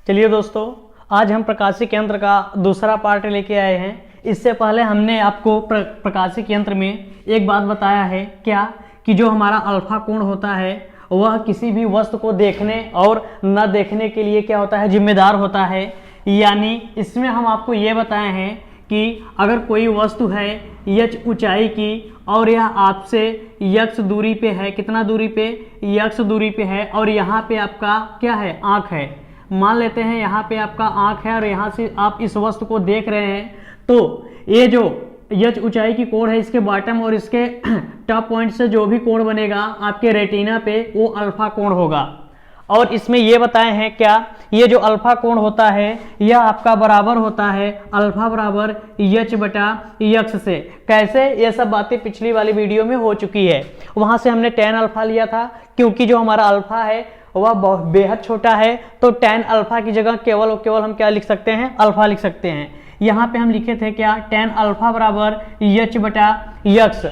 चलिए दोस्तों, आज हम प्रकाशिक यंत्र का दूसरा पार्ट लेके आए हैं। इससे पहले हमने आपको प्रकाशिक यंत्र में एक बात बताया है क्या कि जो हमारा अल्फा कोण होता है वह किसी भी वस्तु को देखने और न देखने के लिए क्या होता है, जिम्मेदार होता है। यानी इसमें हम आपको ये बताए हैं कि अगर कोई वस्तु है यच ऊंचाई की और यह आपसे यक्स दूरी पे है, कितना दूरी पे, यक्स दूरी पे है, और यहाँ पे आपका क्या है, आँख है। मान लेते हैं यहाँ पे आपका आँख है और यहाँ से आप इस वस्तु को देख रहे हैं, तो ये जो यच ऊंचाई की कोण है इसके बॉटम और इसके टॉप पॉइंट से जो भी कोण बनेगा आपके रेटिना पे वो अल्फा कोण होगा। और इसमें ये बताए हैं क्या, ये जो अल्फा कोण होता है यह आपका बराबर होता है अल्फा बराबर यच बटा यक्स से। कैसे, ये सब बातें पिछली वाली वीडियो में हो चुकी है। वहां से हमने tan अल्फा लिया था क्योंकि जो हमारा अल्फा है वह बेहद छोटा है, तो tan अल्फा की जगह केवल और केवल हम क्या लिख सकते हैं, अल्फा लिख सकते हैं। यहाँ पे हम लिखे थे क्या, tan अल्फा बराबर यच बटा यक्स,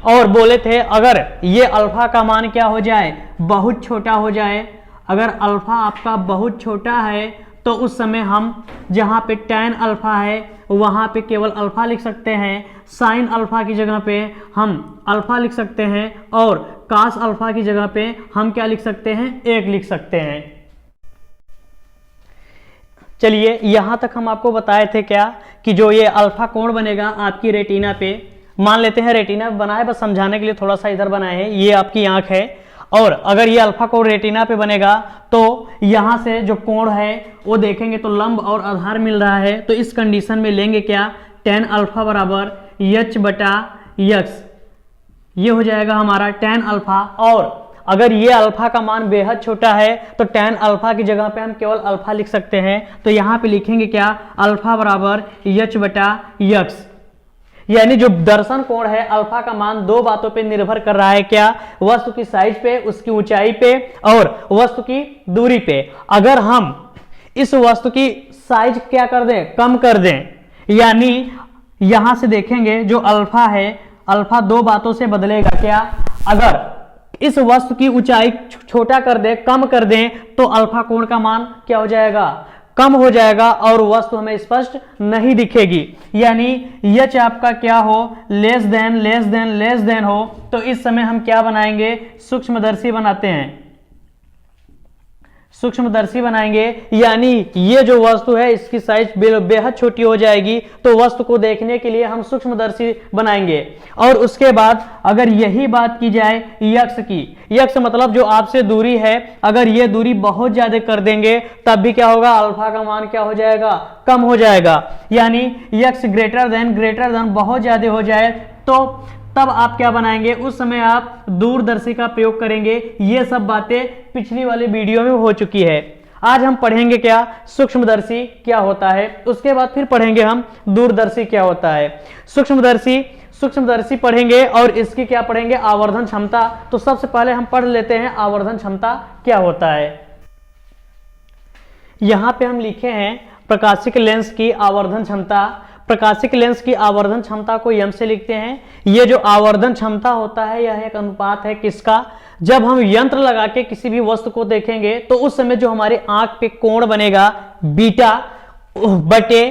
और बोले थे अगर ये अल्फा का मान क्या हो जाए, बहुत छोटा हो जाए, अगर अल्फा आपका बहुत छोटा है तो उस समय हम जहाँ पे tan अल्फा है वहाँ पे केवल अल्फा लिख सकते हैं, साइन अल्फा की जगह पे हम अल्फा लिख सकते हैं, और कास अल्फा की जगह पे हम क्या लिख सकते हैं, 1 लिख सकते हैं। चलिए, यहाँ तक हम आपको बताए थे क्या कि जो ये अल्फा कोण बनेगा आपकी रेटिना पे, मान लेते हैं रेटिना बना है, बस समझाने के लिए थोड़ा सा इधर बनाए हैं, ये आपकी आंख है, और अगर ये अल्फा कोण रेटिना पे बनेगा तो यहाँ से जो कोण है वो देखेंगे तो लंब और आधार मिल रहा है, तो इस कंडीशन में लेंगे क्या, tan अल्फा बराबर यच बटा यक्स, ये हो जाएगा हमारा tan अल्फा। और अगर ये अल्फा का मान बेहद छोटा है तो tan अल्फा की जगह पे हम केवल अल्फा लिख सकते हैं, तो यहाँ पे लिखेंगे क्या, अल्फा बराबर यच बटा यक्स। यानी जो दर्शन कोण है अल्फा का मान दो बातों पे निर्भर कर रहा है क्या, वस्तु की साइज पे, उसकी ऊंचाई पे और वस्तु की दूरी पे। अगर हम इस वस्तु की साइज क्या कर दें, कम कर दें, यानी यहां से देखेंगे जो अल्फा है, अल्फा दो बातों से बदलेगा क्या, अगर इस वस्तु की ऊंचाई छोटा कर दे, कम कर दें, तो अल्फा कोण का मान क्या हो जाएगा, कम हो जाएगा और वस्तु हमें स्पष्ट नहीं दिखेगी। यानी यच आपका क्या हो, लेस देन हो, तो इस समय हम क्या बनाएंगे, सूक्ष्मदर्शी बनाते हैं, सूक्ष्मदर्शी बनाएंगे। यानी ये जो वस्तु है इसकी साइज बेहद छोटी हो जाएगी, तो वस्तु को देखने के लिए हम सूक्ष्मदर्शी बनाएंगे। और उसके बाद अगर यही बात की जाए यक्स की, यक्स मतलब जो आपसे दूरी है, अगर ये दूरी बहुत ज्यादा कर देंगे तब भी क्या होगा, अल्फा का मान क्या हो जाएगा, कम हो जाएगा। यानी यक्स ग्रेटर देन बहुत ज्यादा हो जाए तो तब आप क्या बनाएंगे, उस समय आप दूरदर्शी का प्रयोग करेंगे। ये सब बातें पिछली वाले वीडियो में हो चुकी है। आज हम पढ़ेंगे क्या, सूक्ष्मदर्शी क्या होता है, उसके बाद फिर पढ़ेंगे हम दूरदर्शी क्या होता है। सूक्ष्मदर्शी पढ़ेंगे और इसकी क्या पढ़ेंगे, आवर्धन क्षमता। तो सबसे पहले हम पढ़ लेते हैं आवर्धन क्षमता क्या होता है। यहां पे हम लिखे हैं प्रकाशिक लेंस की आवर्धन क्षमता। प्रकाशिक लेंस की आवर्धन क्षमता को यम से लिखते हैं। ये जो आवर्धन क्षमता होता है यह एक अनुपात है किसका, जब हम यंत्र लगा के किसी भी वस्तु को देखेंगे तो उस समय जो हमारे आंख पे कोण बनेगा बीटा बटे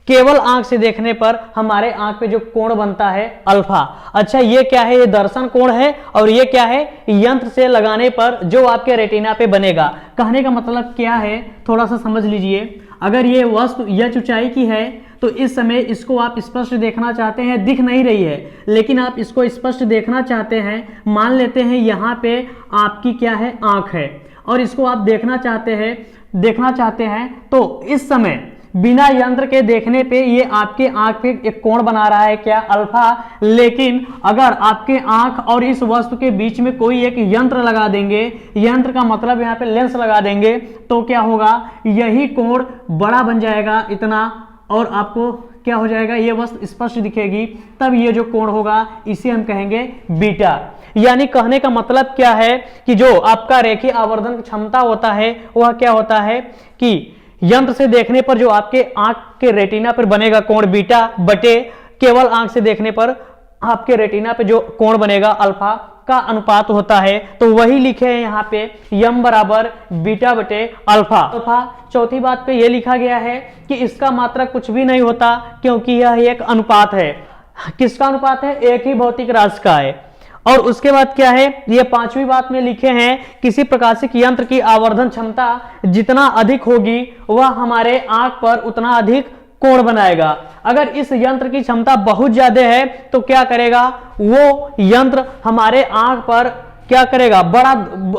केवल आंख से देखने पर हमारे आंख पे जो कोण बनता है अल्फा। अच्छा, ये क्या है, ये दर्शन कोण है, और ये क्या है, यंत्र से लगाने पर जो आपके रेटिना पे बनेगा। कहने का मतलब क्या है, थोड़ा सा समझ लीजिए। अगर ये वस्तु यच ऊंचाई की है तो इस समय इसको आप स्पष्ट देखना चाहते हैं, दिख नहीं रही है, लेकिन आप इसको स्पष्ट देखना चाहते हैं। मान लेते हैं यहाँ पे आपकी क्या है, आंख है, और इसको आप देखना चाहते हैं, तो इस समय बिना यंत्र के देखने पे ये आपके आंख पे एक कोण बना रहा है क्या, अल्फा। लेकिन अगर आपके आंख और इस वस्तु के बीच में कोई एक यंत्र लगा देंगे, यंत्र का मतलब यहाँ पे लेंस लगा देंगे, तो क्या होगा, यही कोण बड़ा बन जाएगा इतना, और आपको क्या हो जाएगा, ये वस्तु स्पष्ट दिखेगी। तब ये जो कोण होगा इसे हम कहेंगे बीटा। यानी कहने का मतलब क्या है कि जो आपका रेखीय आवर्धन क्षमता होता है वह क्या होता है कि यंत्र से देखने पर जो आपके आंख के रेटिना पर बनेगा कोण बीटा बटे केवल आंख से देखने पर आपके रेटिना पे जो कोण बनेगा अल्फा, का अनुपात होता है, तो वही लिखे हैं यहाँ पे यम बराबर बीटा बटे अल्फा। अल्फा चौथी बात पे ये लिखा गया है कि इसका मात्रक कुछ भी नहीं होता, क्योंकि यह एक अनुपात है। किसका अनुपात है? एक ही भौतिक राशि का है। और उसके बाद क्या है, ये पांचवी बात में लिखे हैं, किसी प्रकाशिक यंत्र की आवर्धन क्षमता जितना अधिक होगी वह हमारे आंख पर उतना अधिक कोण बनाएगा। अगर इस यंत्र की क्षमता बहुत ज्यादा है तो क्या करेगा, वो यंत्र हमारे आंख पर क्या करेगा, बड़ा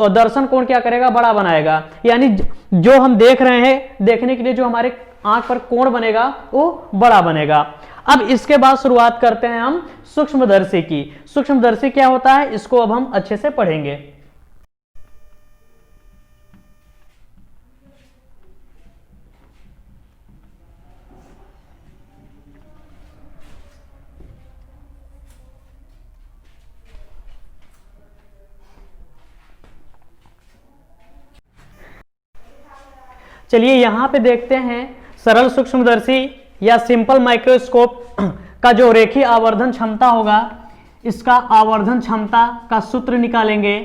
दर्शन कोण क्या करेगा, बड़ा बनाएगा। यानी जो हम देख रहे हैं, देखने के लिए जो हमारे आंख पर कोण बनेगा वो बड़ा बनेगा। अब इसके बाद शुरुआत करते हैं हम सूक्ष्मदर्शी की। सूक्ष्मदर्शी क्या होता है, इसको अब हम अच्छे से पढ़ेंगे। चलिए यहां पे देखते हैं सरल सूक्ष्मदर्शी या सिंपल माइक्रोस्कोप का जो रेखीय आवर्धन क्षमता होगा, इसका आवर्धन क्षमता का सूत्र निकालेंगे।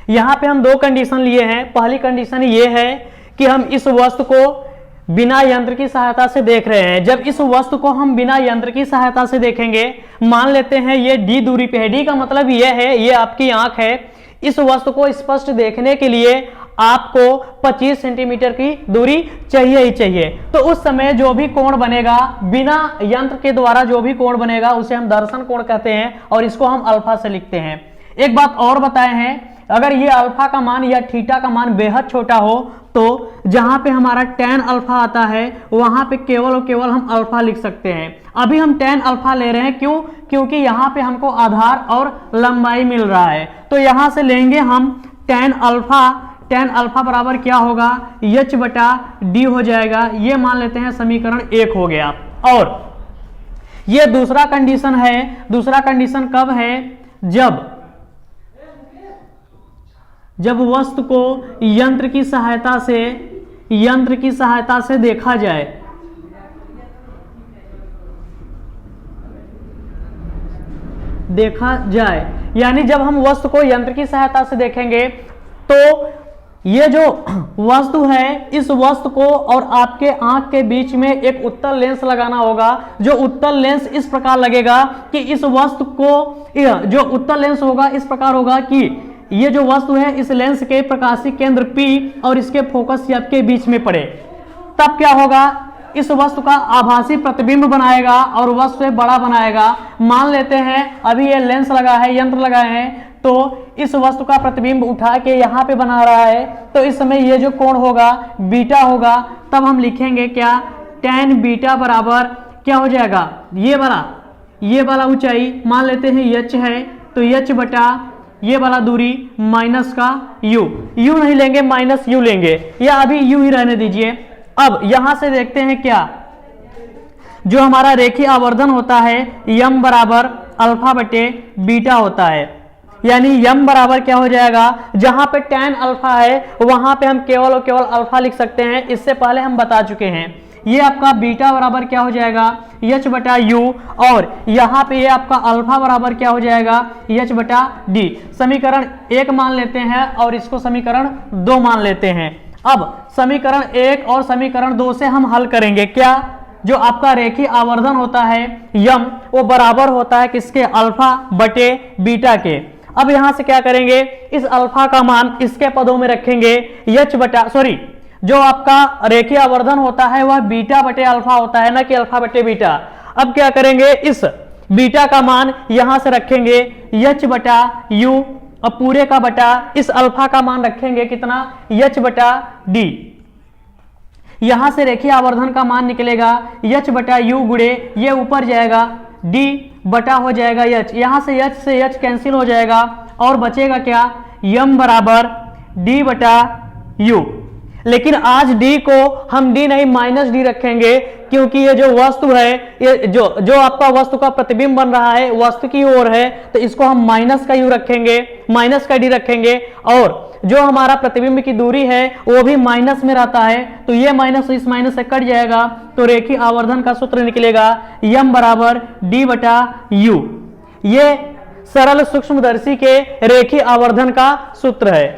यहां पे हम दो कंडीशन लिए हैं। पहली कंडीशन ये है कि हम इस वस्तु को बिना यंत्र की सहायता से देख रहे हैं। जब इस वस्तु को हम बिना यंत्र की सहायता से देखेंगे, मान लेते हैं ये डी दूरी पे है। डी का मतलब ये है, ये आपकी आंख है। इस वस्तु को स्पष्ट देखने के लिए आपको 25 सेंटीमीटर की दूरी चाहिए ही चाहिए। तो उस समय जो भी कोण बनेगा, बिना यंत्र के द्वारा जो भी कोण बनेगा, उसे हम दर्शन कोण कहते हैं और इसको हम अल्फा से लिखते हैं। एक बात और बताए हैं, अगर ये अल्फा का मान या थीटा का मान बेहद छोटा हो तो जहां पे हमारा tan अल्फा आता है वहां पे केवल और केवल हम अल्फा लिख सकते हैं। अभी हम tan अल्फा ले रहे हैं, क्यों? क्योंकि यहां पे हमको आधार और लंबाई मिल रहा है। तो यहां से लेंगे हम tan अल्फा। tan अल्फा बराबर क्या होगा, h बटा d हो जाएगा। ये मान लेते हैं समीकरण 1 हो गया। और ये दूसरा कंडीशन है। दूसरा कंडीशन कब है, जब वस्तु को यंत्र की सहायता से देखा जाए। यानी जब हम वस्तु को यंत्र की सहायता से देखेंगे तो ये जो वस्तु है, इस वस्तु को और आपके आंख के बीच में एक उत्तल लेंस लगाना होगा। जो उत्तल लेंस इस प्रकार लगेगा कि इस वस्तु को, जो उत्तल लेंस होगा इस प्रकार होगा कि ये जो वस्तु है, इस लेंस के प्रकाशीय केंद्र P और इसके फोकस F के बीच में पड़े। तब क्या होगा, इस वस्तु का आभासी प्रतिबिंब बनाएगा और वस्तु से बड़ा बनाएगा। मान लेते हैं अभी ये लेंस लगा है, यंत्र लगाए हैं, तो इस वस्तु का प्रतिबिंब उठा के यहाँ पे बना रहा है। तो इस समय ये जो कोण होगा बीटा होगा। तब हम लिखेंगे क्या, tan बीटा बराबर क्या हो जाएगा, ये वाला ऊंचाई मान लेते हैं h है, तो h बटा ये वाला दूरी माइनस का u नहीं लेंगे, माइनस u लेंगे, या अभी u ही रहने दीजिए। अब यहां से देखते हैं क्या, जो हमारा रेखीय आवर्धन होता है यम बराबर अल्फा बटे बीटा होता है। यानी यम बराबर क्या हो जाएगा, जहां पे tan अल्फा है वहां पे हम केवल और केवल अल्फा लिख सकते हैं। इससे पहले हम बता चुके हैं। ये आपका बीटा बराबर क्या हो जाएगा, h बटा u, और यहाँ पे ये आपका अल्फा बराबर क्या हो जाएगा, h बटा d। समीकरण 1 मान लेते हैं और इसको समीकरण 2 मान लेते हैं। अब समीकरण 1 और समीकरण 2 से हम हल करेंगे क्या, जो आपका रेखीय आवर्धन होता है यम, वो बराबर होता है किसके, अल्फा बटे बीटा के। अब यहां से क्या करेंगे, इस अल्फा का मान इसके पदों में रखेंगे, जो आपका रेखीय आवर्धन होता है वह बीटा बटे अल्फा होता है, ना कि अल्फा बटे बीटा। अब क्या करेंगे, इस बीटा का मान यहां से रखेंगे h बटा u, और पूरे का बटा इस अल्फा का मान रखेंगे कितना, h बटा d। यहां से रेखीय आवर्धन का मान निकलेगा h बटा u गुणे ये ऊपर जाएगा d बटा हो जाएगा h। यहां से h कैंसिल हो जाएगा और बचेगा क्या, m बराबर d बटा u। लेकिन आज d को हम d नहीं माइनस d रखेंगे, क्योंकि ये जो वस्तु है, ये जो आपका वस्तु का प्रतिबिंब बन रहा है वस्तु की ओर है, तो इसको हम माइनस का यू रखेंगे, माइनस का डी रखेंगे, और जो हमारा प्रतिबिंब की दूरी है वो भी माइनस में रहता है, तो ये माइनस इस माइनस से कट जाएगा, तो रेखीय आवर्धन का सूत्र निकलेगा यम बराबर डी बटा यू। ये सरल सूक्ष्मदर्शी के रेखीय आवर्धन का सूत्र है।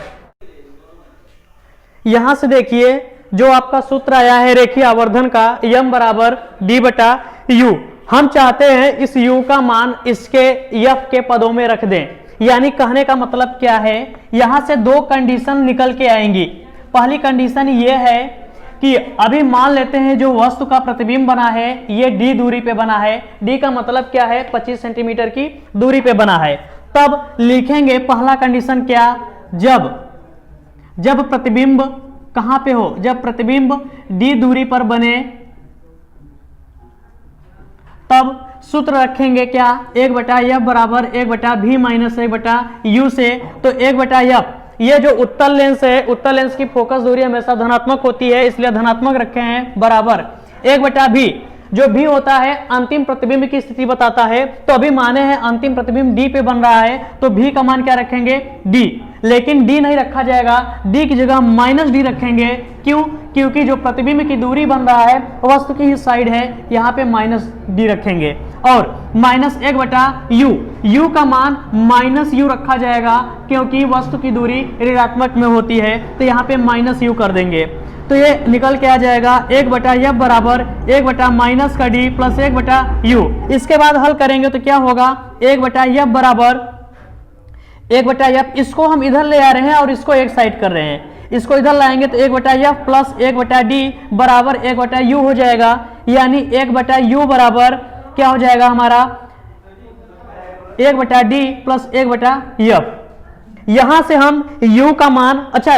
यहां से देखिए जो आपका सूत्र आया है रेखीय आवर्धन का यम बराबर डी बटा यू, हम चाहते हैं इस यू का मान इसके एफ के पदों में रख दें। यानी कहने का मतलब क्या है, यहां से दो कंडीशन निकल के आएंगी। पहली कंडीशन ये है कि अभी मान लेते हैं जो वस्तु का प्रतिबिंब बना है ये डी दूरी पे बना है, डी का मतलब क्या है 25 सेंटीमीटर की दूरी पे बना है। तब लिखेंगे पहला कंडीशन क्या, जब प्रतिबिंब कहां पे हो, जब प्रतिबिंब डी दूरी पर बने तब सूत्र रखेंगे क्या, 1/f बराबर 1/v माइनस 1/u से। तो 1/f ये जो उत्तल लेंस है, उत्तल लेंस की फोकस दूरी हमेशा धनात्मक होती है इसलिए धनात्मक रखे हैं, बराबर 1/v, जो भी होता है अंतिम प्रतिबिंब की स्थिति बताता है। तो अभी माने हैं अंतिम प्रतिबिंब डी पे बन रहा है, तो v का मान क्या रखेंगे डी, लेकिन डी नहीं रखा जाएगा, डी की जगह माइनस डी रखेंगे। क्यों, क्योंकि जो प्रतिबिंब की दूरी बन रहा है वस्तु की ही साइड है, यहाँ पे माइनस डी रखेंगे, और माइनस 1/u, u का मान माइनस यू रखा जाएगा क्योंकि वस्तु की दूरी ऋणात्मक में होती है, तो यहाँ पे माइनस यू कर देंगे। तो ये निकल के आ जाएगा 1/f बराबर 1 माइनस का डी प्लस 1/u। इसके बाद हल करेंगे तो क्या होगा, 1/f बराबर 1/f, इसको हम इधर ले आ रहे हैं और इसको एक साइड कर रहे हैं, इसको इधर लाएंगे तो 1/f प्लस 1/d बराबर 1/u हो जाएगा। यानी 1/u बराबर क्या हो जाएगा हमारा 1/d प्लस 1/f। यहां से हम u का मान, अच्छा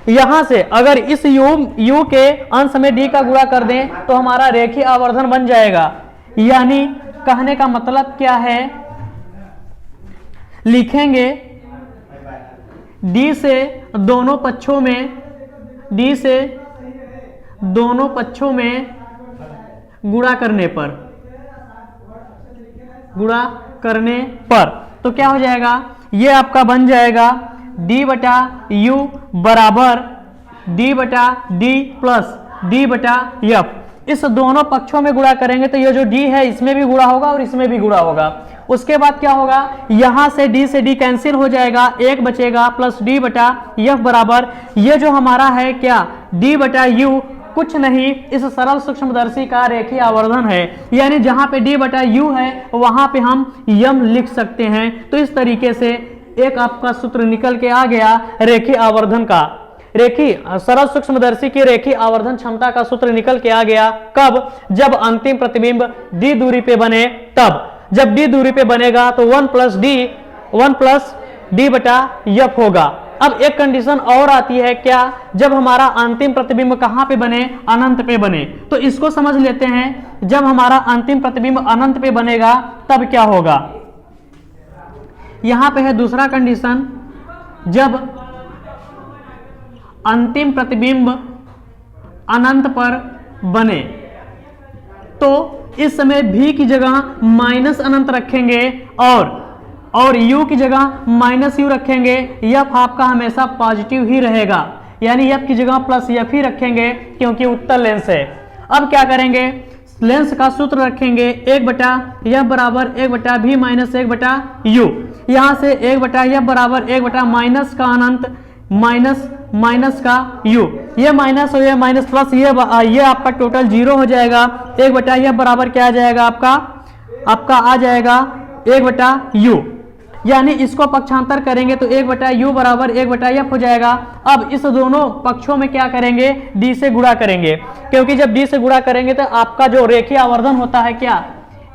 यहां से अगर इस u के अंश में d का गुणा कर दें तो हमारा रेखीय आवर्धन बन जाएगा। यानी कहने का मतलब क्या है, लिखेंगे d से दोनों पक्षों में गुणा करने पर तो क्या हो जाएगा, ये आपका बन जाएगा d/u बराबर d/d प्लस d/f। इस दोनों पक्षों में गुणा करेंगे तो ये जो d है इसमें भी गुणा होगा और इसमें भी गुणा होगा। उसके बाद क्या होगा, यहां से d कैंसिल हो जाएगा, 1 बचेगा प्लस d/f बराबर ये जो हमारा है क्या d/u कुछ नहीं इस सरल सूक्ष्मदर्शी का रेखीय आवर्धन है। यानी जहां पे d/u है वहां पे हम यम लिख सकते हैं। तो इस तरीके से एक आपका सूत्र निकल के आ गया रेखीय आवर्धन का, रेखीय सरल सूक्ष्मदर्शी की रेखीय आवर्धन क्षमता का सूत्र निकल के आ गया। कब, जब अंतिम प्रतिबिंब d दूरी पे बने तब, जब d दूरी पे बनेगा तो 1 प्लस d/f होगा। अब एक कंडीशन और आती है क्या, जब हमारा अंतिम प्रतिबिंब कहां पे बने, अनंत पे बने। तो इसको समझ लेते हैं, जब हमारा अंतिम प्रतिबिंब अनंत पे बनेगा तब क्या होगा। यहां पे है दूसरा कंडीशन, जब अंतिम प्रतिबिंब अनंत पर बने तो इस समय v की जगह माइनस अनंत रखेंगे और u की जगह माइनस यू रखेंगे। f आपका हमेशा पॉजिटिव ही रहेगा, यानी f की जगह प्लस f ही रखेंगे क्योंकि उत्तल लेंस है। अब क्या करेंगे, लेंस का सूत्र रखेंगे 1/f बराबर 1/v माइनस 1/u। यहां से 1/f बराबर 1 माइनस का अनंत माइनस का u, ये माइनस और ये माइनस प्लस ये आपका टोटल 0 हो जाएगा। 1/f बराबर क्या आ जाएगा आपका आ जाएगा 1/u। यानी इसको पक्षांतर करेंगे तो 1/u बराबर 1/f हो जाएगा। अब इस दोनों पक्षों में क्या करेंगे, d से गुणा करेंगे, क्योंकि जब d से गुणा करेंगे तो आपका जो रेखीय आवर्धन होता है क्या,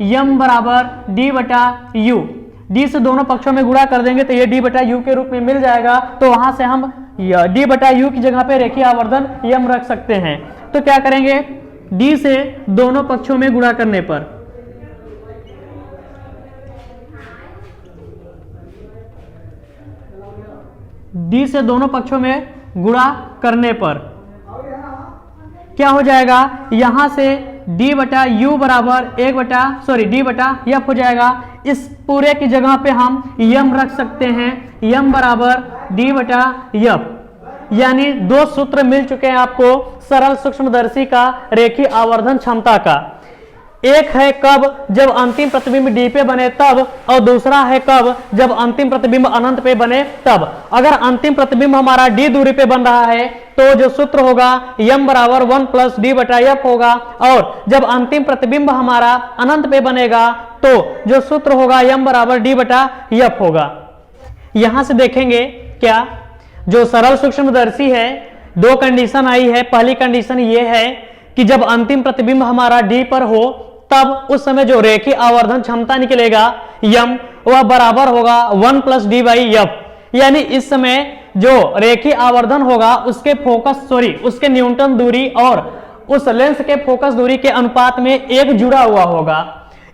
m बराबर d/u। d से दोनों पक्षों में गुणा कर देंगे तो ये d/u के रूप में मिल जाएगा। तो वहां से हम d/u की जगह पे रेखीय आवर्धन m रख सकते हैं। तो क्या करेंगे, d से दोनों पक्षों में गुणा करने पर d से दोनों पक्षों में गुणा करने पर क्या हो जाएगा, यहां से डी बटा यू बराबर डी बटा एफ हो जाएगा। इस पूरे की जगह पे हम यम रख सकते हैं, यम बराबर डी बटा एफ। यानी दो सूत्र मिल चुके हैं आपको सरल सूक्ष्मदर्शी का रेखीय आवर्धन क्षमता का। एक है कब, जब अंतिम प्रतिबिंब डी पे बने तब, और दूसरा है कब, जब अंतिम प्रतिबिंब अनंत पे बने तब। अगर अंतिम प्रतिबिंब हमारा डी दूरी पे बन रहा है तो जो सूत्र होगा यम बराबर 1 प्लस डी बटा एफ होगा, और जब अंतिम प्रतिबिंब हमारा अनंत पे बनेगा तो जो सूत्र होगा यम बराबर डी बटा एफ होगा। यहां से देखेंगे क्या, जो सरल सूक्ष्मदर्शी है दो कंडीशन आई है। पहली कंडीशन ये है कि जब अंतिम प्रतिबिंब हमारा डी पर हो तब उस समय जो रेखीय आवर्धन क्षमता निकलेगा यम, वह बराबर होगा 1 प्लस डी बाई एफ। यानी इस समय जो रेखीय आवर्धन होगा उसके न्यूनतम दूरी और उस लेंस के फोकस दूरी के अनुपात में एक जुड़ा हुआ होगा।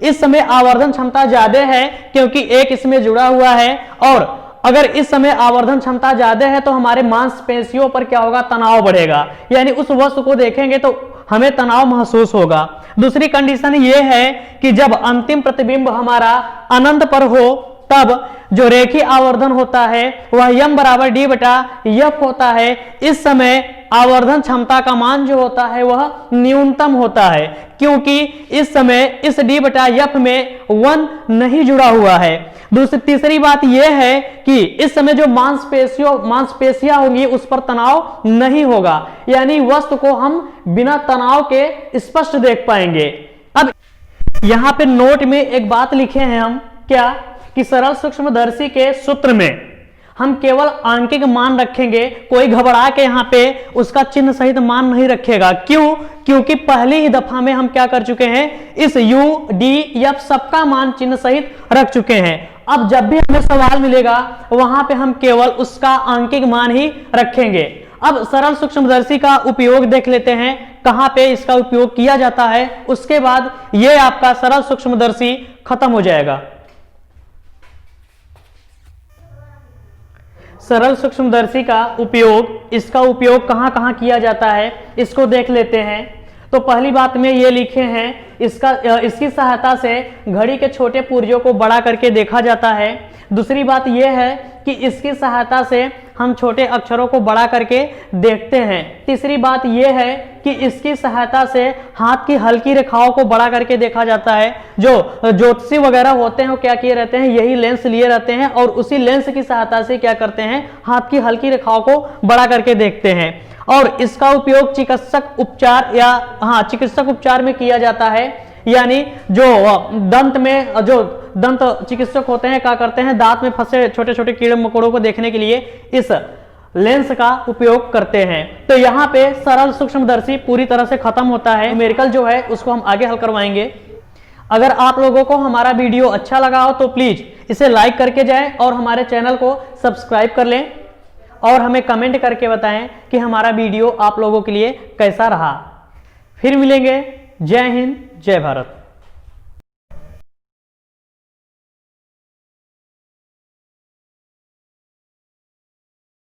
इस समय आवर्धन क्षमता ज्यादा है क्योंकि एक इसमें जुड़ा हुआ है, और अगर इस समय आवर्धन क्षमता ज्यादा है तो हमारे मांसपेशियों पर क्या होगा, तनाव बढ़ेगा। यानी उस वस्तु को देखेंगे तो हमें तनाव महसूस होगा। दूसरी कंडीशन ये है कि जब अंतिम प्रतिबिंब हमारा अनंत पर हो तब जो रेखीय आवर्धन होता है वह यम बराबर डी बटा एफ होता है। इस समय आवर्धन क्षमता का मान जो होता है वह न्यूनतम होता है, क्योंकि इस समय इस डी बटा एफ में 1 नहीं जुड़ा हुआ है। तीसरी बात यह है कि इस समय जो मांसपेशियां होंगी उस पर तनाव नहीं होगा, यानी वस्तु को हम बिना तनाव के स्पष्ट देख पाएंगे। अब यहां पे नोट में एक बात लिखे हैं हम, क्या कि सरल सूक्ष्मदर्शी के सूत्र में हम केवल आंकिक मान रखेंगे, कोई घबरा के यहाँ पे उसका चिन्ह सहित मान नहीं रखेगा। क्यों? क्योंकि पहली ही दफा में हम क्या कर चुके हैं, इस u, d, f सबका मान चिन्ह सहित रख चुके हैं। अब जब भी हमें सवाल मिलेगा वहां पे हम केवल उसका आंकिक मान ही रखेंगे। अब सरल सूक्ष्मदर्शी का उपयोग देख लेते हैं, कहां पे इसका उपयोग किया जाता है, उसके बाद ये आपका सरल सूक्ष्मदर्शी खत्म हो जाएगा। सरल सूक्ष्मदर्शी का उपयोग, इसका उपयोग कहां कहां किया जाता है इसको देख लेते हैं। तो पहली बात में ये लिखे हैं, इसकी सहायता से घड़ी के छोटे पुर्जों को बड़ा करके देखा जाता है। दूसरी बात यह है कि इसकी सहायता से हम छोटे अक्षरों को बड़ा करके देखते हैं। तीसरी बात यह है कि इसकी सहायता से हाथ की हल्की रेखाओं को बड़ा करके देखा जाता है। जो ज्योतिषी वगैरह होते हैं वो क्या किए रहते हैं, यही लेंस लिए रहते हैं और उसी लेंस की सहायता से क्या करते हैं, हाथ की हल्की रेखाओं को बड़ा करके देखते हैं। और इसका उपयोग चिकित्सक उपचार में किया जाता है। यानी जो दंत चिकित्सक होते हैं क्या करते हैं, दांत में फंसे छोटे छोटे कीड़े मकोड़ों को देखने के लिए इस लेंस का उपयोग करते हैं। तो यहाँ पे सरल सूक्ष्मदर्शी पूरी तरह से खत्म होता है। न्यूमेरिकल जो है उसको हम आगे हल करवाएंगे। अगर आप लोगों को हमारा वीडियो अच्छा लगा हो तो प्लीज इसे लाइक करके जाएं और हमारे चैनल को सब्सक्राइब कर लें और हमें कमेंट करके बताएं कि हमारा वीडियो आप लोगों के लिए कैसा रहा। फिर मिलेंगे। जय हिंद, जय भारत।